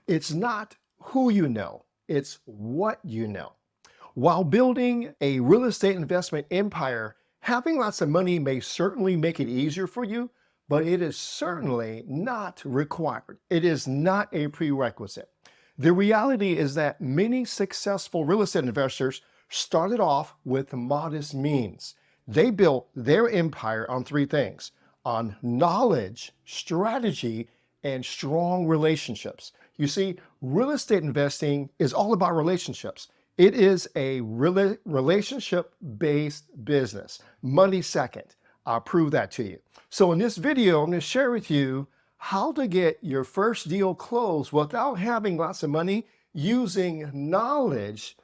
It's not who you know, it's what you know. While building a real estate investment empire, having lots of money may certainly make it easier for you, but it is certainly not required. It is not a prerequisite. The reality is that many successful real estate investors started off with modest means. They built their empire on three things: on knowledge, strategy, and strong relationships. You see, real estate investing is all about relationships. It is a relationship-based business. Money second. I'll prove that to you. So in this video, I'm going to share with you how to get your first deal closed without having lots of money, using knowledge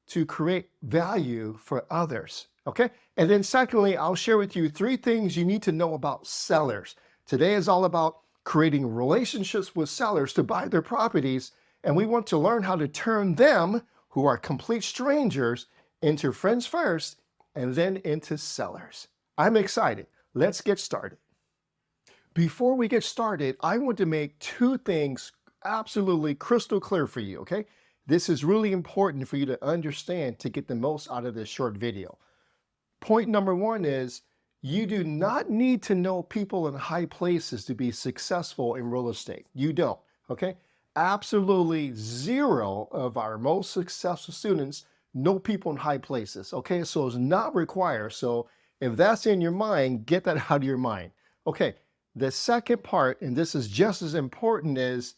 to create value for others. Okay? And then secondly, I'll share with you three things you need to know about sellers. Today is all about creating relationships with sellers to buy their properties, and we want to learn how to turn them, who are complete strangers, into friends first and then into sellers. I'm excited. Let's get started. Before we get started, I want to make two things absolutely crystal clear for you, okay? This is really important for you to understand to get the most out of this short video. Point number one is you do not need to know people in high places to be successful in real estate. You don't, okay? Absolutely zero of our most successful students know people in high places, okay? So it's not required. So if that's in your mind, get that out of your mind. Okay, the second part, and this is just as important, is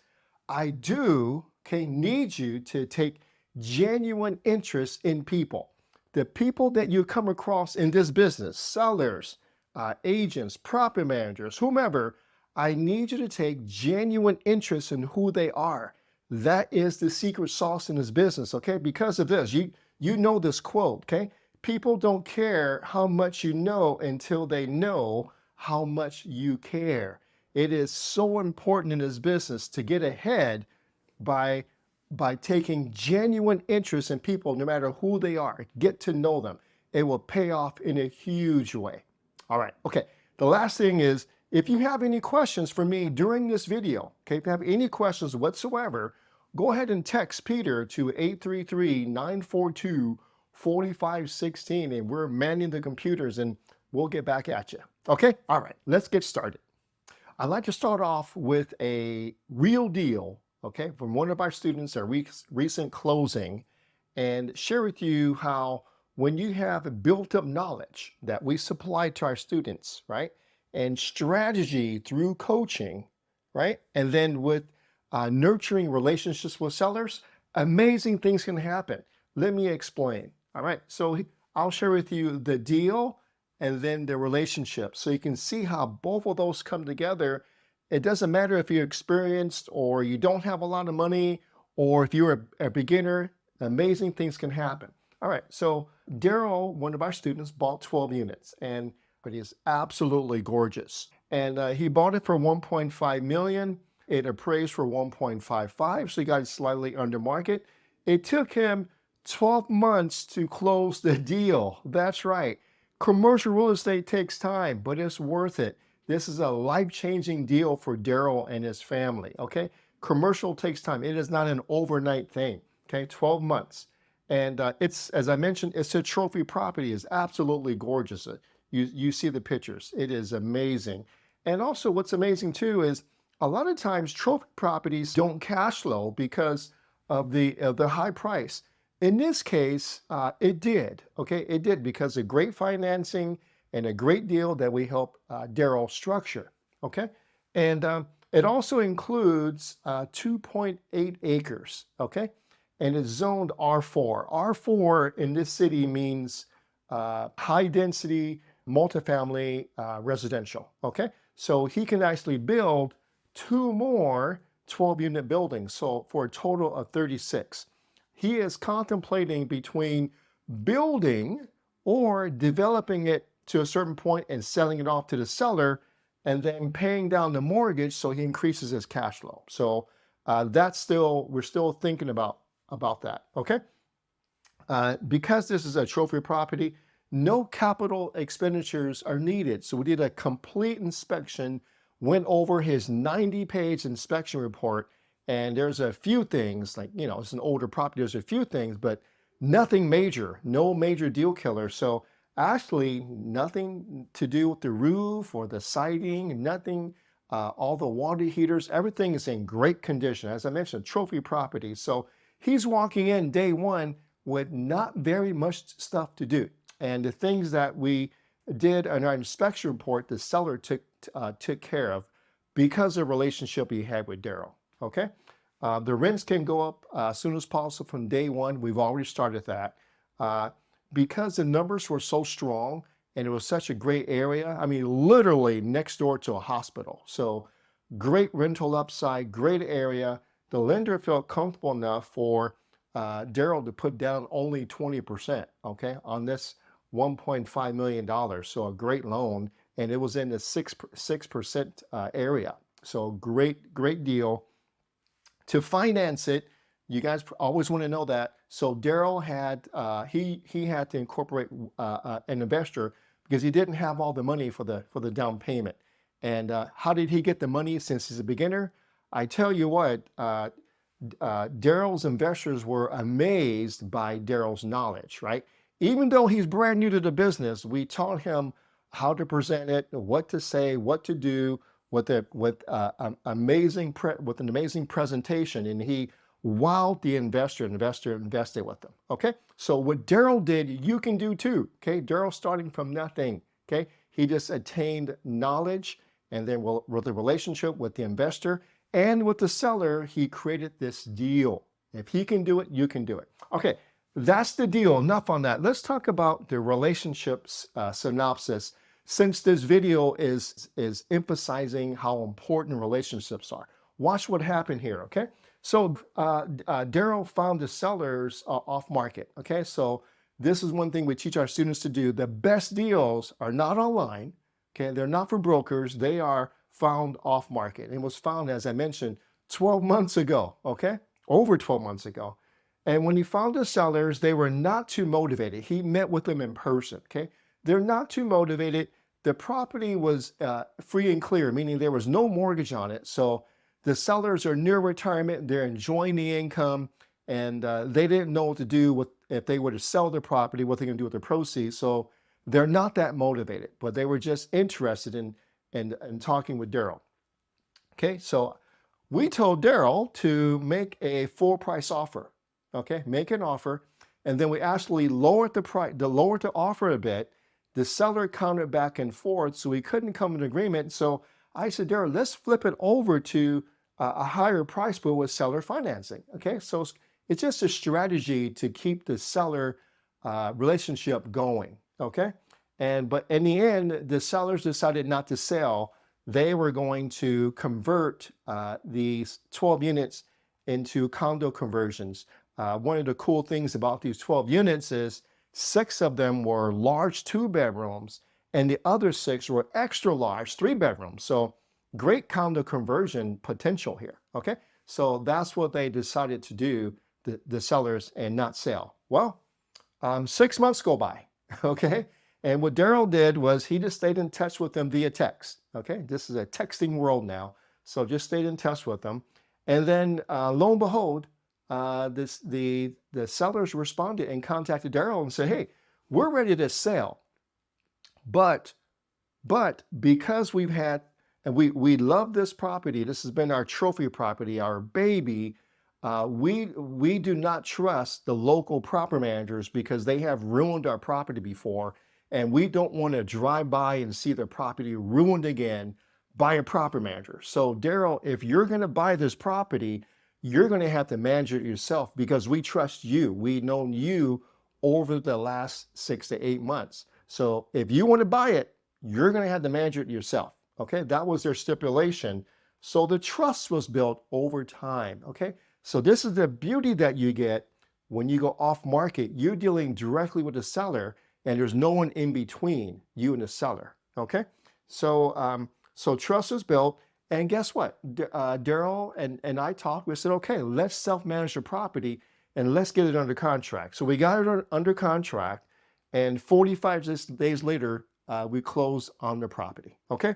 I do, need you to take genuine interest in people. The people that you come across in this business, sellers, agents, property managers, whomever, I need you to take genuine interest in who they are. That is the secret sauce in this business, okay? Because of this, you know this quote, okay? People don't care how much you know until they know how much you care. It is so important in this business to get ahead by taking genuine interest in people, no matter who they are. Get to know them. It will pay off in a huge way. All right, okay. The last thing is, if you have any questions for me during this video, okay, if you have any questions whatsoever, go ahead and text Peter to 833-942-4516, and we're manning the computers and we'll get back at you. Okay, all right, let's get started. I'd like to start off with a real deal, okay, from one of our students, a recent closing, and share with you how when you have built up knowledge that we supply to our students, right, and strategy through coaching, right, and then with nurturing relationships with sellers, amazing things can happen. Let me explain. All right, so I'll share with you the deal and then the relationship, so you can see how both of those come together. It doesn't matter if you're experienced or you don't have a lot of money, or if you're a beginner, amazing things can happen. All right, so Darryl, one of our students, bought 12 units, but he's absolutely gorgeous. And he bought it for 1.5 million. It appraised for 1.55, so he got it slightly under market. It took him 12 months to close the deal. That's right. Commercial real estate takes time, but it's worth it. This is a life-changing deal for Darryl and his family, okay? Commercial takes time. It is not an overnight thing, okay? 12 months. And it's, as I mentioned, it's a trophy property. It's absolutely gorgeous. You see the pictures. It is amazing. And also what's amazing too is a lot of times trophy properties don't cash flow because of the high price. In this case, it did, okay? It did because of great financing and a great deal that we helped Darryl structure, okay? And it also includes 2.8 acres, okay? And it's zoned R4. R4 in this city means high density, multifamily residential, okay? So he can actually build 2 more 12-unit buildings, so for a total of 36. He is contemplating between building or developing it to a certain point and selling it off to the seller and then paying down the mortgage so he increases his cash flow. So we're still thinking about that, okay? Because this is a trophy property, no capital expenditures are needed. So we did a complete inspection, went over his 90-page inspection report, And there's a few things like, it's an older property. There's a few things, but nothing major, no major deal killer. So actually nothing to do with the roof or the siding, nothing, all the water heaters, everything is in great condition. As I mentioned, trophy property. So he's walking in day one with not very much stuff to do. And the things that we did in our inspection report, the seller took care of because of the relationship he had with Darryl. Okay, the rents can go up as soon as possible from day one. We've already started that because the numbers were so strong and it was such a great area. I mean, literally next door to a hospital. So great rental upside, great area. The lender felt comfortable enough for Darryl to put down only 20%, okay, on this $1.5 million. So a great loan, and it was in the 6% area. So great deal. To finance it, you guys always want to know that. So Darryl had he had to incorporate an investor because he didn't have all the money for the down payment. And how did he get the money since he's a beginner? I tell you what, Darryl's investors were amazed by Darryl's knowledge, right? Even though he's brand new to the business, we taught him how to present it, what to say, what to do with an amazing presentation, and he wowed the investor. Investor invested with them. Okay, so what Darryl did, you can do too. Okay, Darryl starting from nothing. Okay, he just attained knowledge, and then with the relationship with the investor and with the seller, he created this deal. If he can do it, you can do it. Okay, that's the deal. Enough on that. Let's talk about the relationships synopsis, since this video is emphasizing how important relationships are. Watch what happened here, okay? So Darryl found the sellers off market, okay? So this is one thing we teach our students to do. The best deals are not online, okay? They're not for brokers. They are found off market. It was found, as I mentioned, 12 months ago, okay? Over 12 months ago. And when he found the sellers, they were not too motivated. He met with them in person, okay? They're not too motivated. The property was free and clear, meaning there was no mortgage on it. So the sellers are near retirement. They're enjoying the income, and they didn't know what to do if they were to sell the property, what they're going to do with the proceeds. So they're not that motivated, but they were just interested in talking with Darryl. Okay, so we told Darryl to make a full price offer. Okay, make an offer, and then we actually lowered the price, lowered the offer a bit. The seller countered back and forth, so we couldn't come to an agreement. So I said, Darryl, let's flip it over to a higher price, but with seller financing. Okay, so it's just a strategy to keep the seller relationship going. Okay, but in the end, the sellers decided not to sell. They were going to convert these 12 units into condo conversions. One of the cool things about these 12 units is 6 of them were large 2-bedrooms, and the other 6 were extra large 3-bedrooms. So great condo conversion potential here. Okay, so that's what they decided to do, the sellers, and not sell. Well, 6 months go by. Okay, and what Darryl did was he just stayed in touch with them via text. Okay, this is a texting world now, so just stayed in touch with them, and then lo and behold, the sellers responded and contacted Darryl and said, hey, we're ready to sell, but because we've had, and we love this property, this has been our trophy property, our baby, we do not trust the local property managers because they have ruined our property before, and we don't want to drive by and see the property ruined again by a property manager. So Darryl, if you're going to buy this property, you're going to have to manage it yourself because we trust you. We've known you over the last 6 to 8 months. So if you want to buy it, you're going to have to manage it yourself. Okay, that was their stipulation. So the trust was built over time. Okay, so this is the beauty that you get when you go off market. You're dealing directly with the seller, and there's no one in between you and the seller. Okay, so trust is built. And guess what? Darryl and I talked. We said, okay, let's self-manage the property and let's get it under contract. So we got it under contract, and 45 days later, we closed on the property. Okay.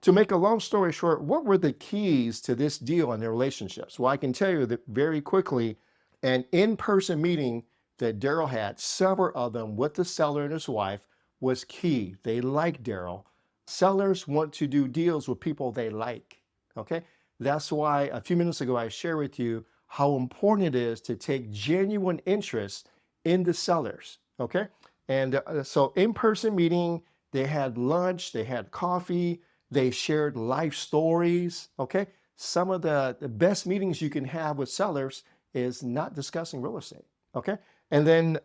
to make a long story short, what were the keys to this deal in their relationships? Well, I can tell you that very quickly, an in-person meeting that Darryl had, several of them with the seller and his wife, was key. They like Darryl. Sellers want to do deals with people they like. Okay. That's why a few minutes ago I shared with you how important it is to take genuine interest in the sellers. Okay. And so in-person meeting, they had lunch, they had coffee, they shared life stories. Okay. Some of the best meetings you can have with sellers is not discussing real estate. Okay. And then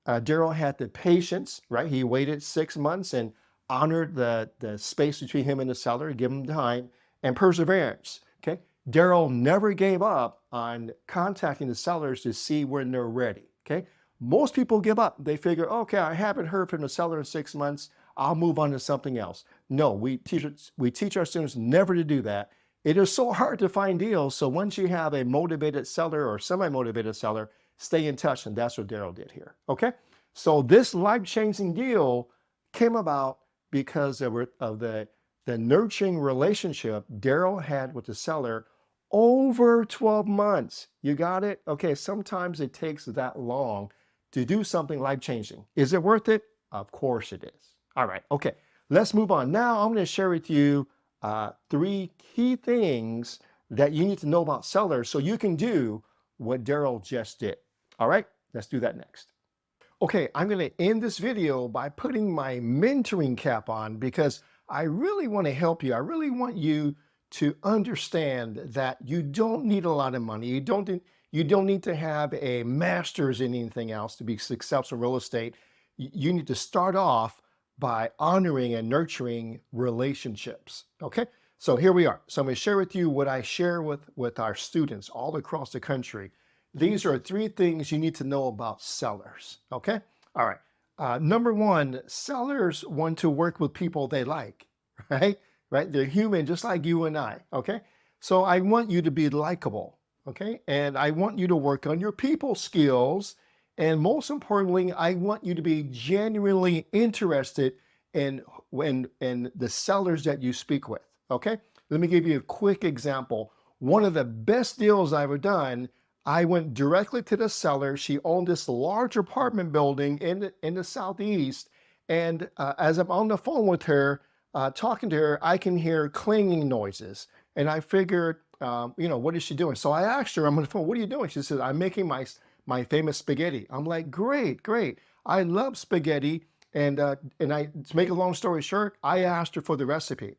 Darryl had the patience, right? He waited 6 months and honored the space between him and the seller, give him time, and perseverance. Okay. Darryl never gave up on contacting the sellers to see when they're ready. Okay. Most people give up. They figure, okay, I haven't heard from the seller in 6 months. I'll move on to something else. No, we teach our students never to do that. It is so hard to find deals. So once you have a motivated seller or semi-motivated seller, stay in touch. And that's what Darryl did here. Okay. So this life-changing deal came about because of the nurturing relationship Darryl had with the seller over 12 months. You got it? Okay. Sometimes it takes that long to do something life-changing. Is it worth it? Of course it is. All right. Okay. Let's move on. Now I'm going to share with you 3 key things that you need to know about sellers so you can do what Darryl just did. All right, let's do that next. Okay, I'm going to end this video by putting my mentoring cap on because I really want to help you. I really want you to understand that you don't need a lot of money. You don't need to have a master's in anything else to be successful in real estate. You need to start off by honoring and nurturing relationships. Okay, so here we are. So I'm going to share with you what I share with our students all across the country. These are 3 things you need to know about sellers. Okay, all right. Number 1, sellers want to work with people they like, right? Right? They're human just like you and I. Okay, so I want you to be likable. Okay, and I want you to work on your people skills. And most importantly, I want you to be genuinely interested in the sellers that you speak with. Okay, let me give you a quick example. One of the best deals I've ever done, I went directly to the seller. She owned this large apartment building in the Southeast. And as I'm on the phone with her, talking to her, I can hear clanging noises. And I figured, what is she doing? So I asked her, I'm on the phone, what are you doing? She said, I'm making my famous spaghetti. I'm like, great, great. I love spaghetti. And to make a long story short, I asked her for the recipe.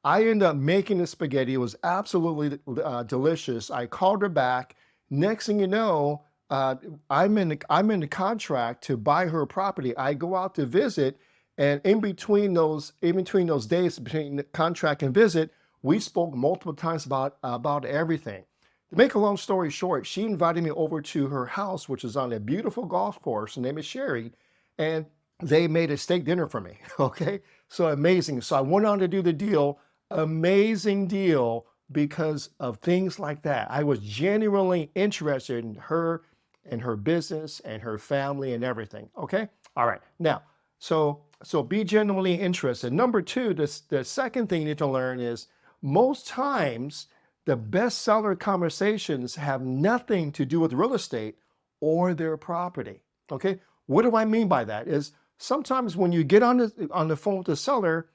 I ended up making the spaghetti. It was absolutely delicious. I called her back. Next thing you know, I'm in the contract to buy her property. I go out to visit, and in between those days between the contract and visit, we spoke multiple times about everything. To make a long story short, she invited me over to her house, which is on a beautiful golf course. Her name is Sherry, and they made a steak dinner for me. Okay, so amazing. So I went on to do the deal. Amazing deal because of things like that. I was genuinely interested in her and her business and her family and everything. Okay, all right. Now, so be genuinely interested. Number 2, the second thing you need to learn is most times the bestseller conversations have nothing to do with real estate or their property. Okay, what do I mean by that? Is sometimes when you get on the phone with the seller,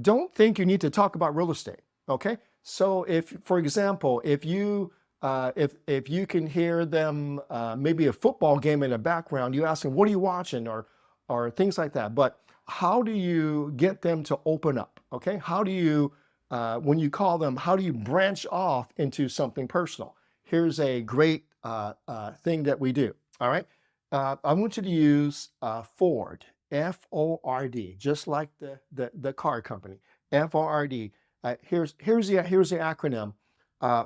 don't think you need to talk about real estate. Okay, so if, for example, if you can hear them maybe a football game in the background, you ask them, "What are you watching?" or things like that. But how do you get them to open up? Okay, how do you when you call them, how do you branch off into something personal? Here's a great thing that we do. All right. I want you to use Ford, Ford, just like the car company, Ford. Here's the acronym.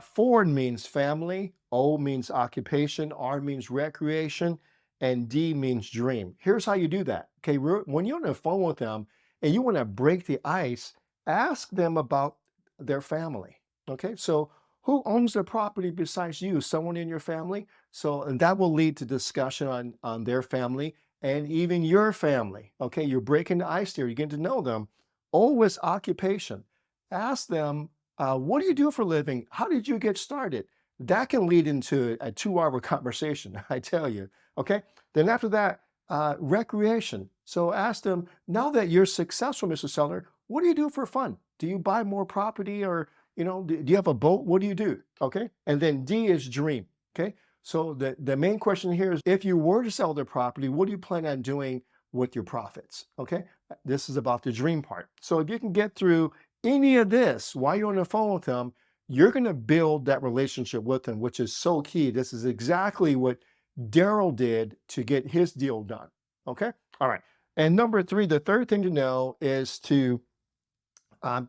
Ford means family, O means occupation, R means recreation, and D means dream. Here's how you do that. Okay, when you're on the phone with them and you want to break the ice, ask them about their family. Okay, so who owns the property besides you? Someone in your family? So, and that will lead to discussion on their family and even your family. Okay, you're breaking the ice there. You get to know them. O is occupation. Ask them, what do you do for a living? How did you get started? That can lead into a 2 hour conversation, I tell you. Okay. Then after that, recreation. So ask them, now that you're successful, Mr. Seller, what do you do for fun? Do you buy more property or, do you have a boat? What do you do? Okay. And then D is dream. Okay. So the main question here is, if you were to sell the property, what do you plan on doing with your profits? Okay. This is about the dream part. So if you can get through any of this while you're on the phone with them, you're going to build that relationship with them, which is so key. This is exactly what Darryl did to get his deal done. Okay. All right. And number three, the third thing to know is to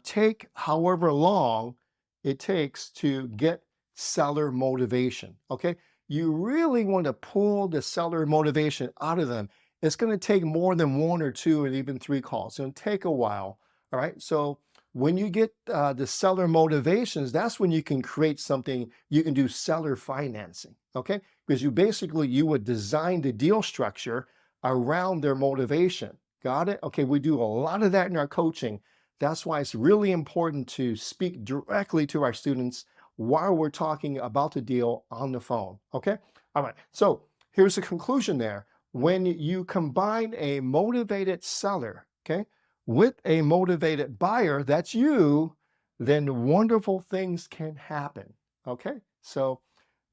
take however long it takes to get seller motivation. Okay. You really want to pull the seller motivation out of them. It's going to take more than one or two and even three calls. It's going to take a while. All right. So when you get the seller motivations, that's when you can create something. You can do seller financing. Okay. Because you would design the deal structure around their motivation. Got it? Okay. We do a lot of that in our coaching. That's why it's really important to speak directly to our students while we're talking about the deal on the phone. Okay. All right. So here's the conclusion there. When you combine a motivated seller, okay, with a motivated buyer, that's you, then wonderful things can happen. Okay. So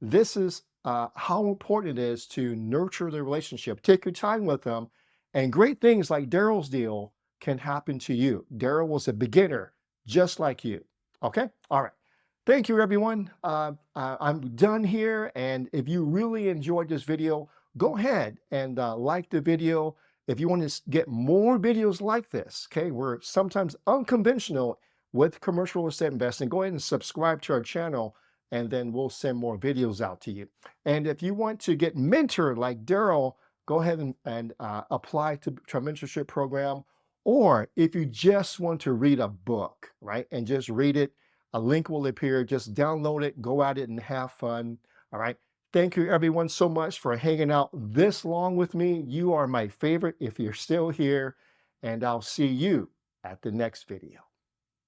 this is how important it is to nurture the relationship. Take your time with them, and great things like Darryl's deal can happen to you. Darryl was a beginner just like you. Okay. All right. Thank you, everyone. I'm done here. And if you really enjoyed this video, go ahead and like the video. If you want to get more videos like this, okay, we're sometimes unconventional with commercial real estate investing, go ahead and subscribe to our channel, and then we'll send more videos out to you. And if you want to get mentored like Darryl, go ahead and apply to our mentorship program. Or if you just want to read a book, right, and just read it, a link will appear. Just download it, go at it, and have fun. All right. Thank you, everyone, so much for hanging out this long with me. You are my favorite if you're still here, and I'll see you at the next video.